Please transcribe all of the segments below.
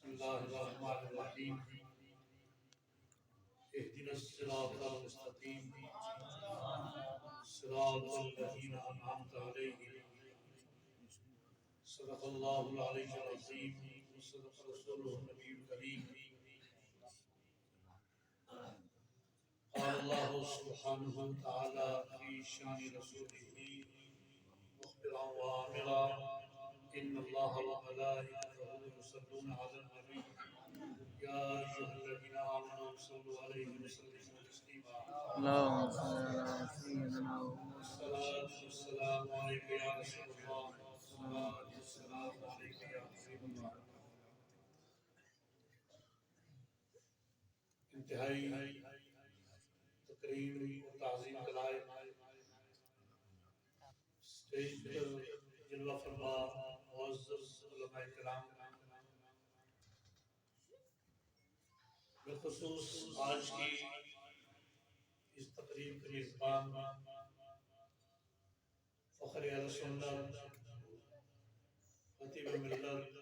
الله الرحمن الرحيم اهدنا الصراط المستقيم صراط الذين أنعمت عليهم صدق الله العلي العظيم وصدق رسوله النبي الكريم قال الله سبحانه وتعالى في شان رسوله مخبرا وآمرا إن الله وملائكته يصلون على النبي يا أيها الذين آمنوا صلوا عليه وسلموا تسليما اللهم صل على سيدنا الصلاة والسلام عليك يا رسول الله الصلاة والسلام عليك يا حبيب الله انتہائی تقریم و تعظیم کے لائق اسٹیج پر جلوہ فرما معزز علماء کرام بالخصوص آج کی اس تقریب کے میزبان فخر اہل سنت خطیب ملت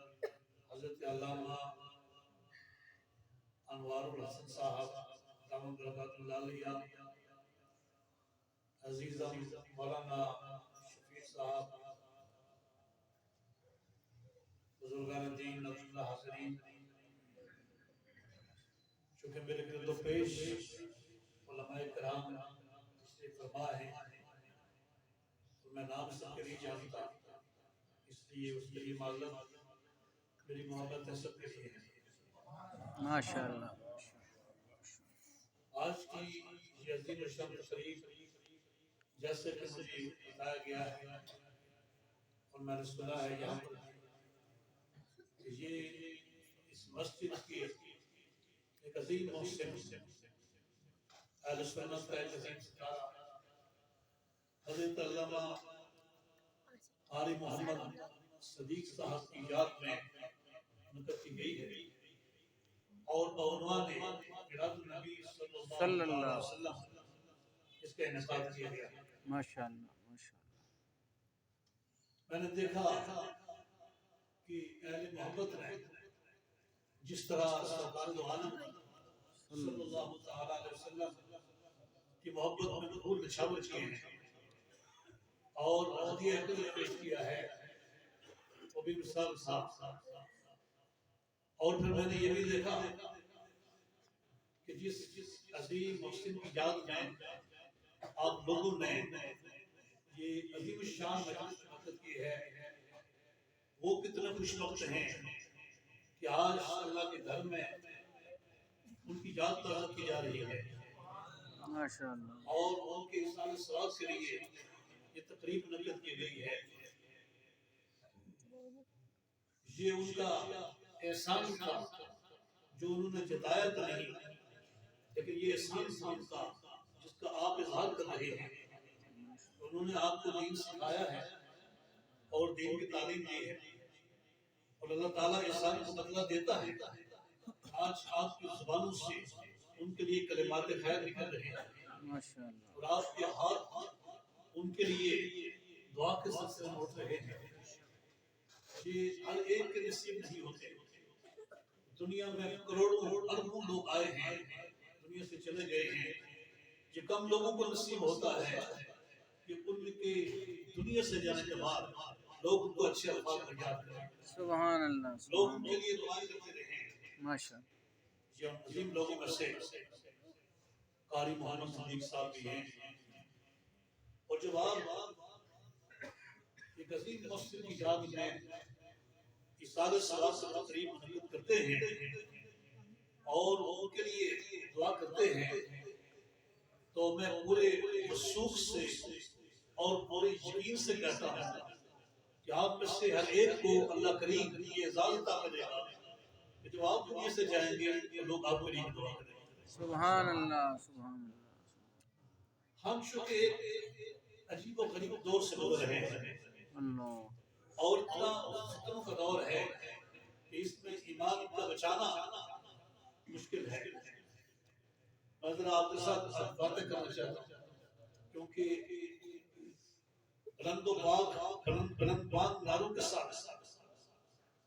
حضرت علامہ انوار الحسن صاحب دامن برکات اللہ علیہ عزیزم مولانا شفیع صاحب بزرگان دین نظر حاضرین چونکہ میرے گرد و پیش علماء کرام تشریف فرما ہیں تو میں نام سب کے نہیں جانتا اس لیے اس کے لیے معذرت میری محبت ہے سب کے لیے ماشاءاللہ آج کی یہ عظیم الشان تقریب جیسے کہ مجھے بتایا گیا ہے اور میں نے سنا ہے یہاں پر کہ یہ اس مسجد کی ایک عظیم محسن اہل سنت کا ایک عظیم ستارہ حضرت علامہ قاری محمد صدیق صاحب کی یاد میں منعقد کی گئی ہے اور بعنوان میلاد النبی صلی اللہ علیہ وسلم اس کا انعقاد کیا گیا ماشاءاللہ ماشاءاللہ میں نے دیکھا کہ اہل محبت نے جس طرح سرکار دو عالم صلی اللہ تعالی علیہ وسلم کی محبت میں بھول نچھاور کیے ہیں اور عہدیہ عقل پیش کیا ہے وہ بھی مثال صاحب اور پھر میں نے یہ بھی دیکھا کہ جس عظیم محسن کی یاد میں آپ لوگوں نے یہ عظیم الشان مجلس منعقد کی ہے وہ کتنے خوش وقت ہیں کہ آج اللہ کے گھر میں ان کی یاد تازہ کی جا رہی ہے ماشاءاللہ اور ان کے احسان ثواب کے لیے یہ تقریب منعقد کی گئی ہے یہ ان کا احسان تھا جو انہوں نے جتایا تو نہیں لیکن یہ احسان تھا ان کا جس کا آپ اظہار کر رہے ہیں انہوں نے آپ کو دین سکھایا ہے اور دین کی تعلیم دی ہے اور اللہ تعالیٰ احسان کو بدلہ دیتا ہے آج آپ کی زبانوں سے ان کے لیے کلمات خیر نکل رہے ہیں ماشاءاللہ اور آپ کے ہاتھ ان کے لیے دعا کے سلسلے میں اٹھ رہے ہیں یہ ہر ایک کے نصیب نہیں ہوتے دنیا میں کروڑوں اربوں لوگ آئے ہیں دنیا سے چلے گئے ہیں یہ کم لوگوں کو نصیب ہوتا ہے کہ ان کے دنیا سے جانے کے بعد لوگ ان کو اچھے الفاظ میں یاد کریں سبحان اللہ لوگ ان کے لیے دعائیں کرتے رہے ماشاءاللہ یہ عظیم لوگوں میں سے قاری محمد صدیق صاحب بھی ہیں اور جب آپ ایک عظیم مسجد کی یاد میں اصالہ ثواب سے تقریب منعقد کرتے ہیں اور ان کے لیے دعا کرتے ہیں تو میں پورے وثوق سے اور پورے یقین سے کہتا ہوں کہ آپ میں سے ہر ایک کو اللہ کریم یہ اعزاز عطا کرے گا کہ جب آپ دنیا سے جائیں گے تو لوگ آپ کے لیے دعا کریں گے سبحان اللہ سبحان اللہ ہم چونکہ ایک عجیب و غریب دور سے گزر رہے ہیں اللہ اور اتنا فتنوں کا دور ہے کہ اس میں ایمان کا بچانا مشکل ہے میں ذرا آپ کے ساتھ باتیں کرنا چاہتا ہوں کیونکہ بلند و باغ بلند باغ ناروں کے ساتھ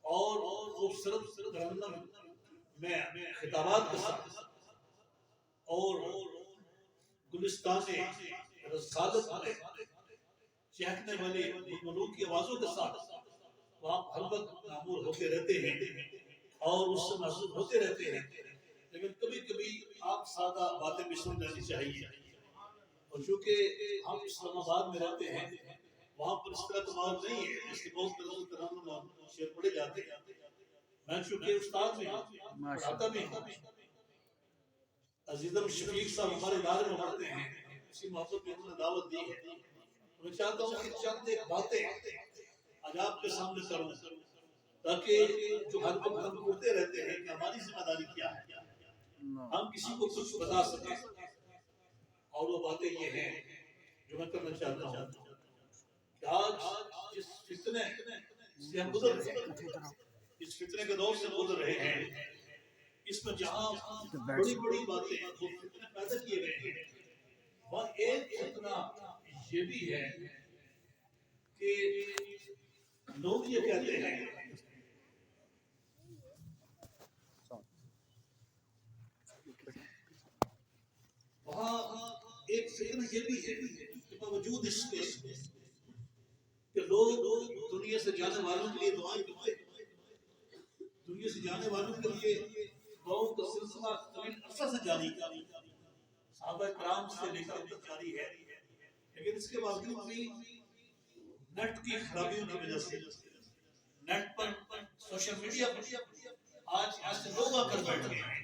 اور خوبصورت ترنم میں خطابات کے ساتھ اور گلستان رسالت میں چہکنے والے ملوک کی آوازوں کے ساتھ وہاں ہر وقت معمول ہوتے رہتے ہیں اور اس سے محسوس ہوتے رہتے ہیں، لیکن کبھی کبھی آپ سادہ باتیں بھی سن لینی چاہیے۔ اور چونکہ ہم اسلام آباد میں رہتے ہیں، وہاں پر اس طرح کا ماحول نہیں ہے، اس کے بہت طرح شعر پڑھے جاتے ہیں۔ میں چونکہ استاد بھی ہوں، پڑھاتا بھی ہوں، عزیزم شفیق صاحب ہمارے ادارے میں پڑھتے ہیں، اسی محبت میں انہوں نے دعوت دی ہے۔ میں چاہتا ہوں کہ چند ایک باتیں آج آپ کے سامنے کروں تاکہ جو ہر وقت ہم پڑھتے رہتے ہیں کہ ہماری ذمہ داری کیا ہے، ہم کسی کو کچھ بتا سکیں۔ اور وہ باتیں یہ ہیں جو میں کرنا چاہتا ہوں کہ آج جس فتنے سے ہم گزر رہے ہیں، اس فتنے کے دور سے گزر رہے ہیں، اس میں جہاں بڑی بڑی باتیں وہ فتنے پیدا کیے گئے ہیں، وہاں ایک فتنہ یہ بھی ہے کہ لوگ یہ کہتے ہیں وہاں ایک فتنہ یہ بھی ہے کہ باوجود اس کے کہ لوگ دنیا سے جانے والوں کے لیے دعائیں کرتے ہیں، دنیا سے جانے والوں کے لیے دعاؤں کا سلسلہ طویل عرصہ سے جاری ہے، صحابہ کرام سے لے کر جاری ہے، لیکن اس کے باوجود بھی نیٹ کی خرابیوں کی وجہ سے نیٹ پر سوشل میڈیا پر آج ایسے لوگ آ کر بیٹھ گئے ہیں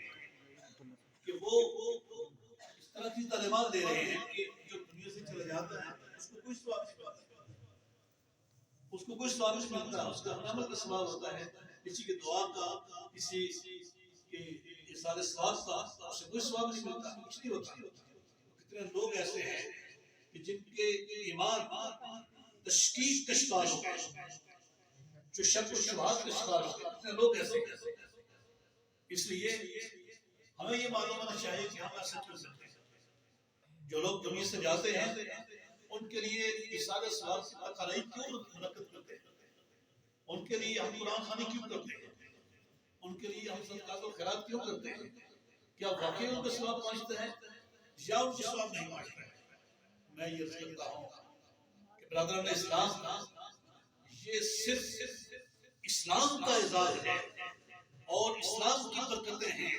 کہ وہ اس طرح کی تعلیمات دے رہے ہیں کہ جو دنیا سے چلا جاتا ہے اس کو کوئی ثواب نہیں ملتا، اس کو کوئی ثواب نہیں ملتا، اس کا عمل کا ثواب ہوتا ہے، کسی کی دعا کا، کسی کے اظہار ثواب کا اس سے کوئی ثواب نہیں ملتا، کچھ نہیں ہوتا۔ کتنے لوگ ایسے ہیں کہ جن کے ایمان تشکیک کا شکار ہو گئے، جو شک و شبہات کا شکار ہو گئے، کتنے لوگ ایسے ہیں۔ اس لیے ہمیں یہ معلوم ہونا چاہیے کہ ہم ایسا کیوں کرتے ہیں۔ جو لوگ دنیا سے جاتے ہیں ان کے لیے اظہار ثواب کی تقریب کیوں منعقد کرتے ہیں، ان کے لیے ہم قرآن خوانی کیوں کرتے ہیں، ان کے لیے ہم صدقات و خیرات کیوں کرتے ہیں؟ کیا واقعی ان کا ثواب پہنچتا ہے یا ان کا ثواب نہیں پہنچتا ہے؟ میں یہ عرض کرتا ہوں کہ برادران اسلام، یہ صرف اسلام کا اعزاز ہے اور اسلام کی برکتیں ہیں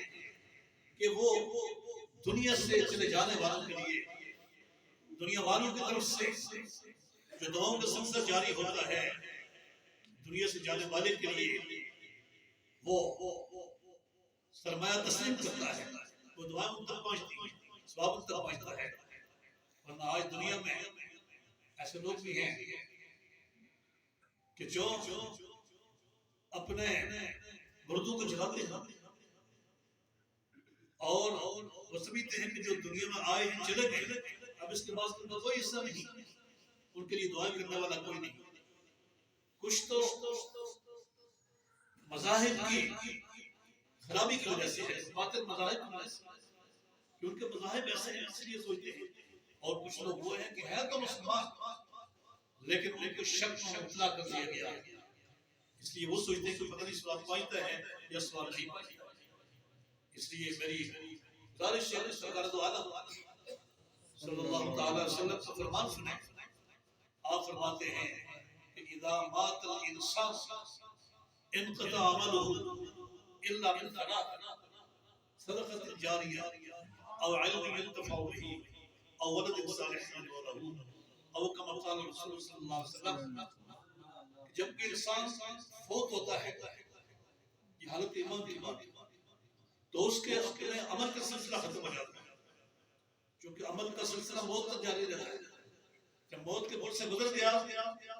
کہ وہ دنیا سے چلے جانے والوں کے لیے، دنیا والوں کی طرف سے جو دعاؤں کا سلسلہ جاری ہوتا ہے، دنیا سے جانے والے کے لیے وہ سرمایہ تسلیم کرتا ہے، وہ دعائیں ان تک پہنچتی ہیں، ثواب ان تک پہنچتا ہے۔ ورنہ آج دنیا میں ایسے لوگ بھی ہیں کہ جو اپنے مردوں کو جلاتے ہیں اور وہ سمجھتے ہیں کہ جو دنیا میں آئے ہیں چلے گئے، اب اس کے بعد ان کا کوئی حصہ نہیں، ان کے لیے دعائیں کرنے والا کوئی نہیں۔ کچھ تو مذاہب کی خرابی کی وجہ سے ہے، باطل مذاہب کی وجہ سے کہ ان کے مذاہب ایسے ہیں، اس لیے سوچتے ہیں۔ اور کچھ لوگ وہ ہیں کہ ہے تو مسلمان لیکن ان کو شک میں مبتلا کر دیا گیا، اس لیے وہ سوچتے ہیں کہ پتہ نہیں ثواب پائتا ہے یا ثواب نہیں پائتا۔ اس لیے میری گزارش ہے سرکار دو عالم صلی اللہ تعالی وسلم کا فرمان سنیں۔ آپ فرماتے ہیں کہ اذا مات الانسان انقطع عمله الا من ثلاث، صدقۃ جاریہ او علم ينتفع به او ولد صالح يدعو له او كما قال رسول صلی اللہ علیہ وسلم، جب کہ انسان فوت ہوتا ہے، یہ حالت ایمان کی بات ہے، تو اس کے اپنے عمل کا سلسلہ ختم ہو جاتا ہے، کیونکہ عمل کا سلسلہ موت تک جاری رہتا ہے۔ جب موت کے بول سے گزر گیا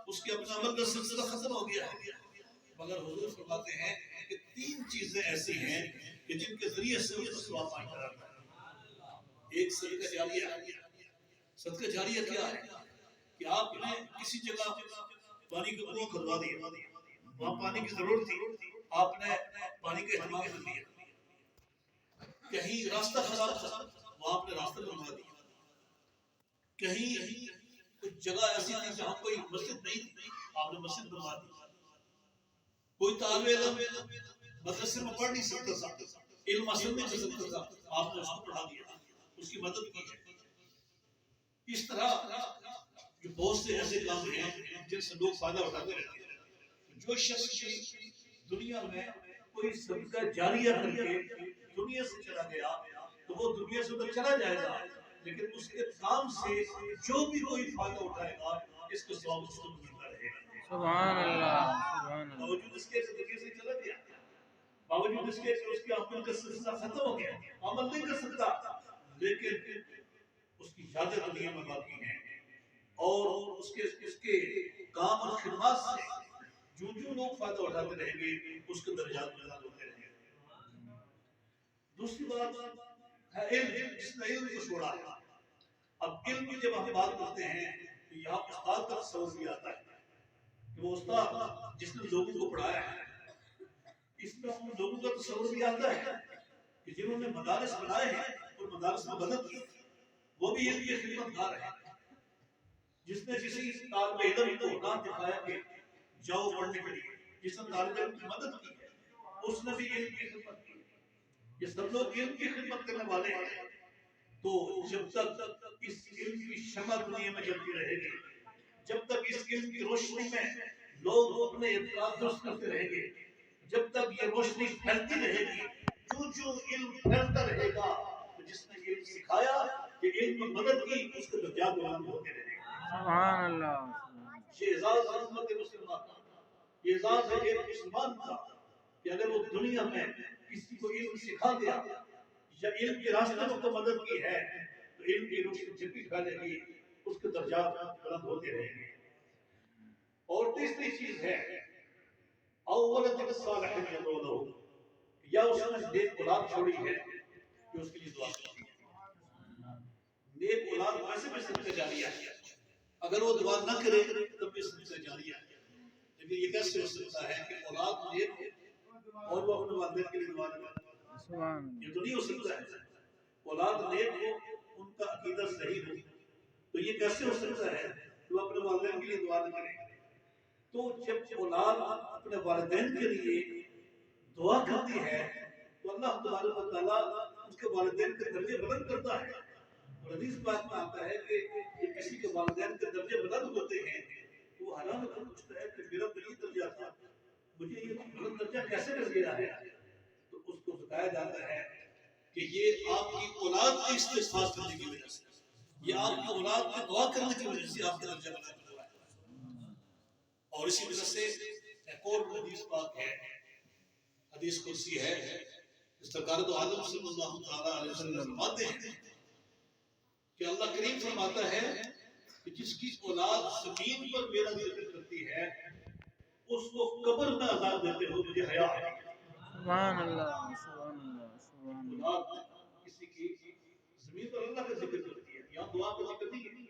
اس کے اپنے عمل کا سلسلہ ختم ہو گیا ہے، مگر حضور فرماتے ہیں کہ تین چیزیں ایسی ہیں کہ جن کے ذریعے سے اس کو ثواب پائتا ہے۔ ایک صدقہ جاریہ۔ صدقہ جاریہ کیا ہے کہ آپ نے کسی جگہ پانی کا کنواں کھدوا دیا، وہاں پانی کی ضرورت تھی، آپ نے پانی کا اہتمام کر دیا۔ کہیں راستہ خراب تھا، وہاں آپ نے راستہ بنوا دیا۔ کہیں کچھ جگہ ایسی تھی جہاں کوئی مسجد نہیں تھی، آپ نے مسجد بنوا دی۔ کوئی طالب علم مدرسے میں پڑھ نہیں سکتا تھا، علم حاصل نہیں کر سکتا تھا، آپ نے اس کو پڑھا دیا، اس کی مدد کی ہے۔ اس طرح جو بہت سے ایسے کام ہیں جن سے لوگ فائدہ اٹھاتے رہتے ہیں۔ جو شخص کی دنیا میں کوئی صدقہ جاریہ کر کے دنیا سے چلا گیا تو وہ دنیا سے ادھر چلا جائے گا، لیکن اس کے کام سے جو بھی کوئی فائدہ اٹھائے گا اس کے ثواب اس کو ملتا رہے گا۔ سبحان اللہ، سبحان اللہ۔ باوجود اس کے دنیا سے چلا گیا، باوجود اس کے اس کے عمل کا سلسلہ ختم ہو گیا، عمل نہیں کر سکتا، لیکن اس کی یادیں دنیا میں باقی ہیں، اور اس کے کام اور خدمات سے جو لوگ فائدہ اٹھاتے رہیں گے اس کے درجات بلند ہوتے رہیں گے۔ دوسری بات ہے علم، جس نے علم کو چھوڑا ہے۔ اب علم کی جب ہم بات کرتے ہیں تو یہاں استاد کا تصور بھی آتا ہے کہ وہ استاد جس نے لوگوں کو پڑھایا ہے، اس میں ان لوگوں کا تصور بھی آتا ہے کہ جنہوں نے مدارس بنائے ہیں اور مدارس میں مدد کی، وہ بھی علم کی خدمت گار ہیں۔ جس نے کسی طالب علم کو راہ دکھایا کہ جاؤ پڑھنے کے لیے، جس نے طالب علم کی مدد کی ہے، اس نے بھی علم کی خدمت کی۔ یہ سب لوگ علم کی خدمت کرنے والے ہیں، تو جب تک اس علم کی شمع دنیا میں جلتی رہے گی، جب تک اس علم کی روشنی میں لوگ اپنے اعتقاد درست کرتے رہیں گے، جب تک یہ روشنی پھیلتی رہے گی، جو علم پھیلتا رہے گا، تو جس نے علم سکھایا کہ علم میں مدد کی، اس کے درجات بلند ہوتے رہیں گے۔ سبحان اللہ۔ یہ اعزاز ہے امت مسلمہ کا، یہ اعزاز ہے ایک مسلمان کا کہ اگر وہ دنیا میں کسی کو علم سکھا دیا یا علم کے راستے میں کو مدد کی ہے تو علم کی روشنی جتنی پھیلے گی اس کے درجات بلند ہوتے رہیں گے۔ اور تیسری چیز ہے اولد صالح یدعو لہ، یا اس نے نیک اولاد چھوڑی ہے جو اس کے لیے دعا کرتی ہے۔ نیک اولاد ویسے بھی صدقہ جاریہ ہے، اگر وہ دعا نہ کرے تب بھی صدقہ جاریہ ہے، لیکن یہ کیسے ہو سکتا ہے کہ اولاد نیک ہو اور وہ اپنے والدین کے لیے دعا نہ کرے؟ یہ تو نہیں ہو سکتا ہے۔ اولاد نیک ہو، ان کا عقیدہ صحیح ہو، تو یہ کیسے ہو سکتا ہے کہ وہ اپنے والدین کے لیے دعا نہ کرے؟ تو جب اولاد اپنے والدین کے لیے دعا کرتی ہے تو اللہ تبارک و تعالیٰ اس کے والدین کے درجے بلند کرتا ہے۔ اور حدیث پاک میں آتا ہے کہ جب کسی کے والدین کے درجے بلند ہوتے ہیں تو وہ حیران ہو کر پوچھتا ہے کہ میرا تو یہ درجہ تھا، مجھے یہ بلند درجہ کیسے مل گیا ہے؟ تو اس کو بتایا جاتا ہے کہ یہ آپ کی اولاد کی استغفار کرنے کی وجہ سے، یہ آپ کی اولاد کی دعا کرنے کی وجہ سے آپ کا درجہ بلند ہوا ہے۔ اور اسی وجہ سے ایک اور حدیث پاک ہے، حدیث قدسی ہے، سرکار دو عالم صلی اللہ تعالیٰ علیہ وسلم فرماتے ہیں کہ اللہ کریم فرماتا ہے کہ جس کی اولاد زمین پر میرا ذکر کرتی ہے اس کو قبر میں عذاب دیتے ہو مجھے حیا ہے۔ سبحان اللہ، سبحان اللہ، سبحان اللہ۔ اولاد کسی کی زمین پر اللہ کا ذکر کرتی ہے، یہاں دعا کا ذکر نہیں ہے،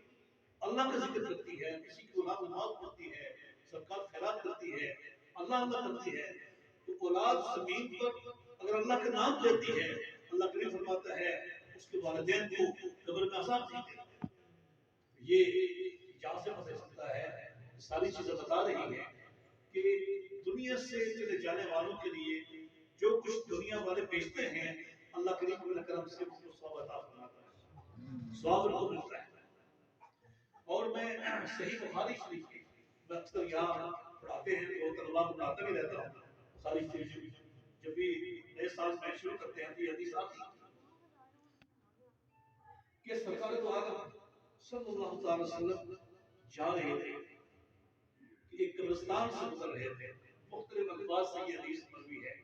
اللہ کا ذکر کرتی ہے، کسی کی اولاد نماز پڑھتی ہے، صدقات خیرات کرتی ہے، اللہ کرتی ہے، تو اولاد زمین پر اگر اللہ کا نام لیتی ہے اللہ کریم فرماتا ہے اس کے والدین کو قبر میں عذاب دیتے ہیں۔ یہ جہاں سے پتہ چلتا ہے ساری چیزیں بتا رہی ہیں کہ دنیا سے چلے جانے والوں کے لیے جو کچھ دنیا والے بیچتے ہیں اللہ کریم اپنے کرم سے ان کو ثواب عطا فرماتا ہے، ثواب ان کو ملتا ہے۔ اور میں صحیح بخاری شریف کی میں اکثر یہاں پڑھاتے ہیں تو طلباء کو پڑھاتا بھی رہتا ہوں، بخاری شریف جب بھی نئے سال میں شروع کرتے ہیں تو یہ حدیث آتی ہے کہ سرکار دو عالم صلی اللہ تعالی وسلم جا رہے تھے، ایک قبرستان سے گزر رہے تھے، مختلف الفاظ سے یہ حدیث مروی ہے،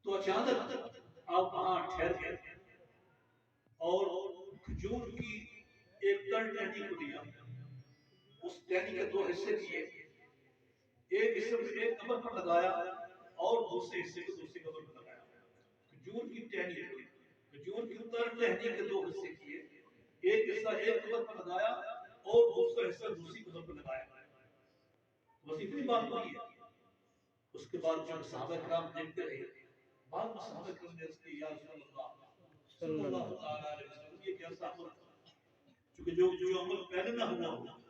تو اچانک آپ وہاں ٹھہر گئے اور کھجور کی ایک تن ٹہنی کو لیا، اس ٹہنی کے دو حصے کیے، ایک حصے کو ایک قبر پر لگایا اور دوسرے حصے کو دوسری قبر پر لگایا۔ کھجور کی ٹہنی کو کھجور کی تن ٹہنی کے دو حصے کیے، ایک حصہ ایک قبر پر لگایا اور دوسرا حصہ دوسری قبر پر لگایا۔ بس اتنی بات ہوئی ہے۔ اس کے بعد جب صحابہ کرام دیکھتے رہے، بعد میں صحابہ کرام نے اس کی یا رسول اللہ صلی اللہ تعالی علیہ وسلم یہ کیسا عمل تھا، چونکہ جو عمل پہلے نہ ہوا ہو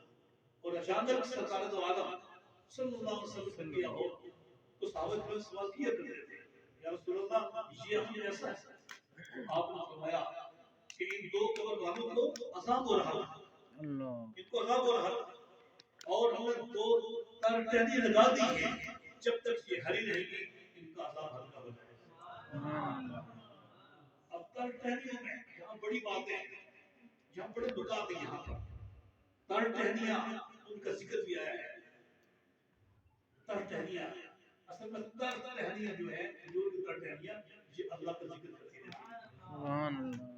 اور اچانک سرکار دو عالم صلی اللہ علیہ وسلم نے کیا ہو تو صحابہ کرام سوال کیا کرتے تھے یا رسول اللہ یہ ہم ایسا ہے؟ آپ نے فرمایا کہ ان دو قبر والوں کو عذاب ہو رہا ہے، ان کو عذاب ہو رہا ہے اور ہم نے دو ٹہنی لگا دی ہے، جب تک یہ ہری رہے گی ان کا عذاب ہلکا ہو جائے گا۔ اب ٹہنیوں میں یہاں بڑی باتیں یہاں بڑے نکات ہیں، یہاں پر ٹہنیاں ان کا ذکر بھی آیا ہے۔ ٹہنیاں اصل میں ٹہنیاں جو ہے جو ٹہنیاں یہ اللہ کا ذکر کرتی ہیں۔ سبحان اللہ۔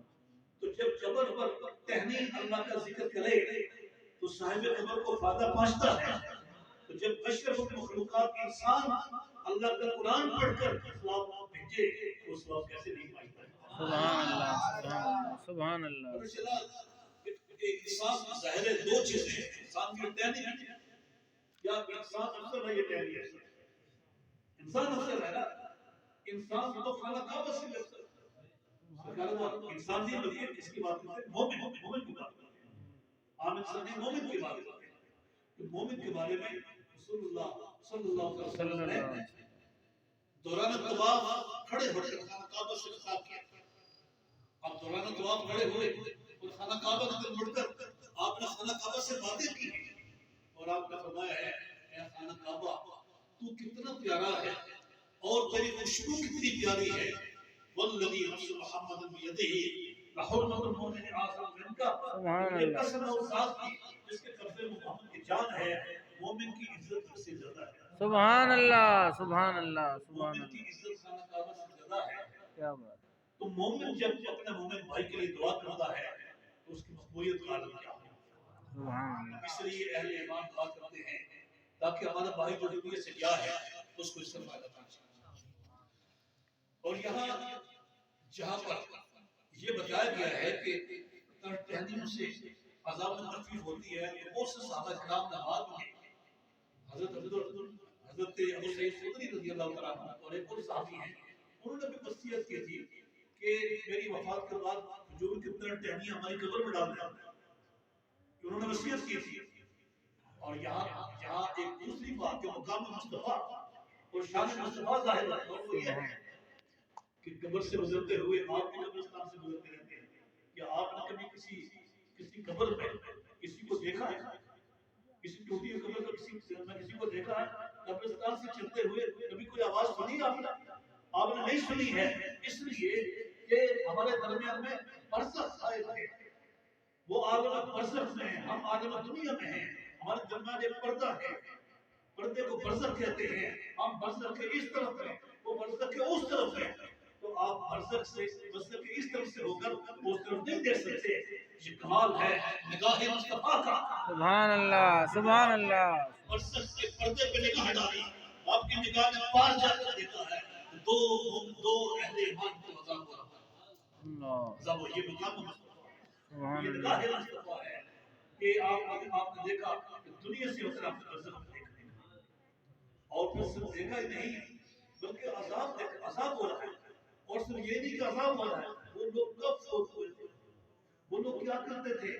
تو جب قبر پر ٹہنی اللہ کا ذکر کرے تو صاحب قبر کو فائدہ پہنچتا ہے۔ تو جب اشرف المخلوقات انسان اللہ کا قرآن پڑھ کر ثواب بھیجے تو ثواب کیسے نہیں پائے گا؟ سبحان اللہ سبحان اللہ سبحان اللہ۔ انسان ظاہر ہے دو چیزیں ہیں، انسان کی ٹہنی یا انسان افسر ہے، یہ ٹہنی ہے انسان افسر ہے نا، انسان تو خانہ کعبہ سے افسر انسان نہیں بلکہ اس کی بات کرتے ہیں مومن کی بات کرتے ہیں، عام انسان نہیں مومن کی بات کرتے ہیں کہ مومن کے بارے میں رسول اللہ صلی اللہ علیہ وسلم نے دوران طواف کھڑے ہو کر خانہ کعبہ سے خطاب کیا۔ اب دوران طواف کھڑے ہوئے اور خانہ کعبہ کی طرف مڑ کر آپ نے خانہ کعبہ سے باتیں کی اور آپ نے فرمایا ہے اے خانہ کعبہ تو کتنا پیارا ہے اور تیری خوشبو کتنی پیاری ہے، والذی نفس محمد بیدہ لحرمت المؤمن اعظم منک، یہ قسم اور ذات کی جس کے قبضے میں محمد کی جان ہے، مومن کی عزت سے زیادہ ہے۔ سبحان اللہ سبحان اللہ سبحان مومن کی اللہ، عزت خانہ کعبہ سے زیادہ ہے۔ کیا بات۔ تو مومن جب اپنے مومن بھائی کے لیے دعا کرتا ہے تو اس کی مقبولیت کا عالم کیا ہے؟ سبحان اللہ۔ اس لیے اہل ایمان دعا کرتے ہیں تاکہ ہمارا بھائی جو دنیا سے گیا ہے اس کو اس سے فائدہ پہنچے۔ اور یہاں جہاں پر یہ بتایا گیا ہے کہ ٹہنیوں سے عذاب میں تخفیف ہوتی ہے تو بہت سے صحابہ کرام نے بعد میں حضرت ابو سعید خدری رضی اللہ تعالیٰ عنہ اور ایک اور صحابی ہیں، انہوں نے بھی وصیت کی تھی کہ میری وفات کے بعد حضور کتنا ٹہنیاں ہماری قبر میں ڈال دیں، انہوں نے وصیت کی تھی۔ اور یہاں ایک دوسری بات کہ مقام مصطفیٰ اور شان مصطفیٰ ظاہر ہے اور وہ یہ ہے کہ قبر سے گزرتے ہوئے آپ بھی قبرستان سے گزرتے رہتے ہیں، کیا آپ نے کبھی کسی قبر میں کسی کو دیکھا ہے؟ کسی ٹوٹی ہوئی قبر میں کسی کو دیکھا ہے؟ قبرستان سے چلتے ہوئے کبھی کوئی آواز سنی آپ نے؟ آپ نے نہیں سنی ہے، اس لیے کہ ہمارے درمیان میں برزخ قائم ہے، وہ عالم برزخ میں ہیں، ہم عالم دنیا میں ہیں، ہمارے درمیان ایک پردہ ہے، پردے کو برزخ کہتے ہیں، ہم برزخ کے اس طرف ہیں، وہ برزخ کے اس طرف ہیں، تو آپ برزخ کے اس طرف سے ہو کر اس طرف نہیں دیکھ سکتے۔ یہ کمال ہے نگاہ مصطفیٰ کا۔ سبحان اللہ سبحان اللہ۔ برزخ کے پردے پہ نگاہ ڈالی، آپ کی نگاہ نے پار جا کر دیکھا ہے دو اہل ایمان کو عذاب ہو رہا ہے، عذاب ہو، یہ مقام مصطفیٰ، یہ نگاہ مصطفیٰ ہے کہ آپ نے دیکھا کہ دنیا سے اتر آپ نے برزخ میں دیکھا اور پھر صرف دیکھا ہی نہیں بلکہ عذاب ہو رہا ہے، اور صرف یہ نہیں کہ عذاب ہو رہا ہے، وہ لوگ کب فوت ہوئے تھے، وہ لوگ کیا کرتے تھے،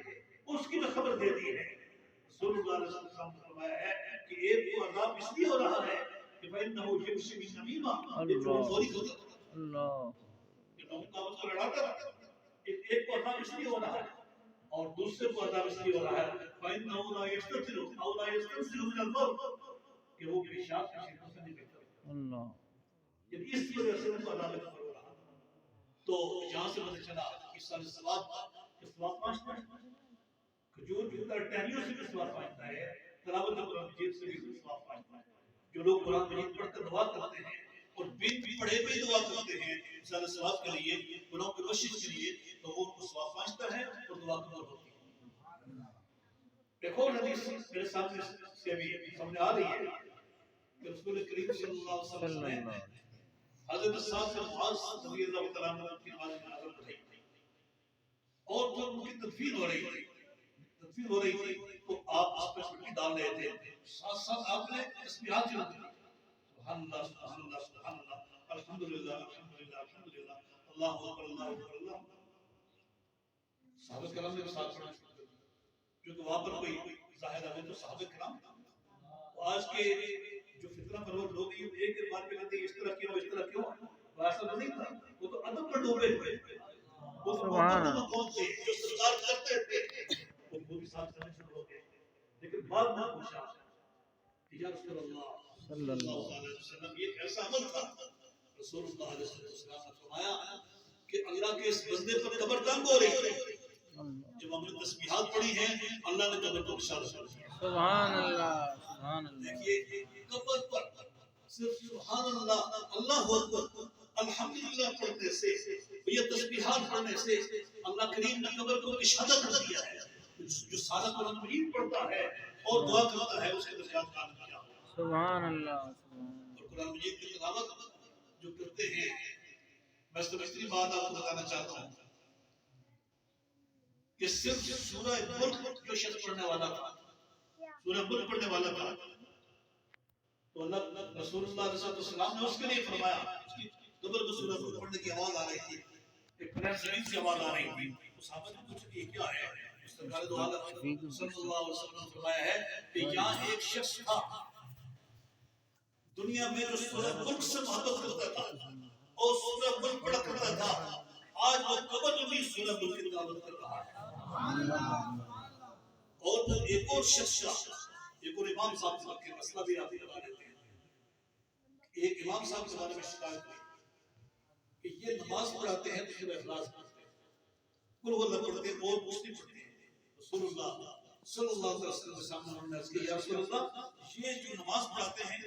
اس کی بھی خبر دے دی ہے۔ رسول اللہ علیہ وسلم نے فرمایا ہے کہ ایک کو عذاب اس لیے ہو رہا ہے کہ فَإِنَّهُ يَمْشِي بِالنَّمِيمَةِ، یہ جھوٹ خوری کرتا تھا، یہ لوگوں کا آپس میں لڑاتا تھا، ایک کو عذاب اس لیے ہو رہا ہے اور دوسرے کو عذاب اس لیے ہو رہا ہے فَإِنَّهُ لَا يَسْتَتِرُ أَوْ لَا يَسْتَنْزِلُ مِنَ الْمَوْتِ، کہ وہ پیشاب کی شکل سے نہیں بہتا، یعنی اس وجہ سے ان کو عذاب قبر ہو رہا۔ تو یہاں سے پتہ چلا کہ سال ثواب پہنچتا ہے، کھجور کی ٹہنیوں سے بھی ثواب پہنچتا ہے، تلاوت قرآن مجید سے بھی ثواب پہنچتا ہے۔ جو لوگ قرآن مجید پڑھ کر دعا کرتے ہیں اور بن پڑھے بھی دعا کرتے ہیں سال ثواب کے لیے، گناہوں کی بخشش کے لیے، تو وہ ان کو ثواب پہنچتا ہے اور دعا قبول ہوتی ہے۔ ایک اور حدیث میرے سامنے سے بھی سامنے آ رہی ہے کہ رسول کریم صلی اللہ علیہ وسلم نے حضرت سعد بن معاذ رضی اللہ تعالیٰ عنہ کی نماز جنازہ پڑھی اور جب ان کی تدفین ہو رہی تھی تو آپ اس پر مٹی ڈال رہے تھے، ساتھ ساتھ آپ نے تسبیحات چلا دی، سبحان اللہ سبحان اللہ سبحان اللہ الحمدللہ الحمدللہ الحمدللہ اللہ اکبر اللہ اکبر اللہ۔ صحابہ کرام نے ساتھ پڑھا، جو دعا پر کوئی ظاہر آئے تو صحابہ کرام آج کے جو فتنہ پرور لوگ ہیں ایک ایک بات پہ کہتے ہیں اس طرح کیوں اس طرح کیوں، ایسا تو نہیں تھا، وہ تو ادب میں ڈوبے ہوئے تھے، وہ تو محبت کون تھے جو سرکار کرتے تھے، وہ بھی ساتھ کرنے شروع ہو گئے، لیکن بعد میں پوچھا کہ یا رسول اللہ صلی اللہ علیہ وسلم یہ ایسا عمل تھا، رسول اللہ علیہ وسلم نے فرمایا کہ اللہ کے اس بندے پر قبر تنگ ہو رہی ہے، جب ہم نے تسبیحات پڑھی ہیں اللہ نے قبر کو اشارہ کر دیا، سبحان اللہ سبحان اللہ. دیکھیے قبر پر صرف سبحان اللہ اللہ اکبر الحمدللہ پڑھنے سے یہ تسبیحات پڑھنے سے اللہ کریم نے قبر کو اشارہ کر دیا ہے، جو سارا قرآن مجید پڑھتا ہے اور دعا کرتا ہے اس کے درجات کا عالم کیا ہوگا. سبحان اللہ سبحان اور قرآن مجید کی تلاوت جو کرتے ہیں، میں اس دوسری بات آپ کو بتانا چاہتا ہوں کہ صرف سورہ ملک جو شخص پڑھنے والا تھا، سورہ ملک پڑھنے والا تھا، تو اللہ رسول اللہ علیہ وسلم نے اس کے لیے فرمایا، اس کی قبر میں سورہ ملک پڑھنے کی آواز آ رہی تھی، ایک قرآن شریف سے آواز آ رہی تھی، اس صحابہ نے پوچھا کہ یہ کیا ہے؟ سرکار دو عالم صلی اللہ علیہ وسلم نے فرمایا ہے کہ یہاں ایک شخص تھا دنیا میں جو سورہ ملک سے محبت کرتا تھا اور سورہ ملک پڑھا کرتا تھا، آج وہ قبر میں بھی سورہ ملک کی تلاوت کر رہا ہے. اور وہ ایک اور شخص تھا، ایک اور امام صاحب کے بارے میں مسئلہ بھی آپ بتا دیتے ہیں. ایک امام صاحب کے بارے میں شکایت ہوئی کہ یہ نماز پڑھاتے ہیں تو سورہ اخلاص پڑھتے ہیں، قل هو اللہ پڑھتے ہیں اور مسلم پڑھتے ہیں. رسول اللہ صلی اللہ علیہ وسلم کے سامنے انہوں نے عرض کیا یا رسول اللہ یہ جو نماز پڑھاتے ہیں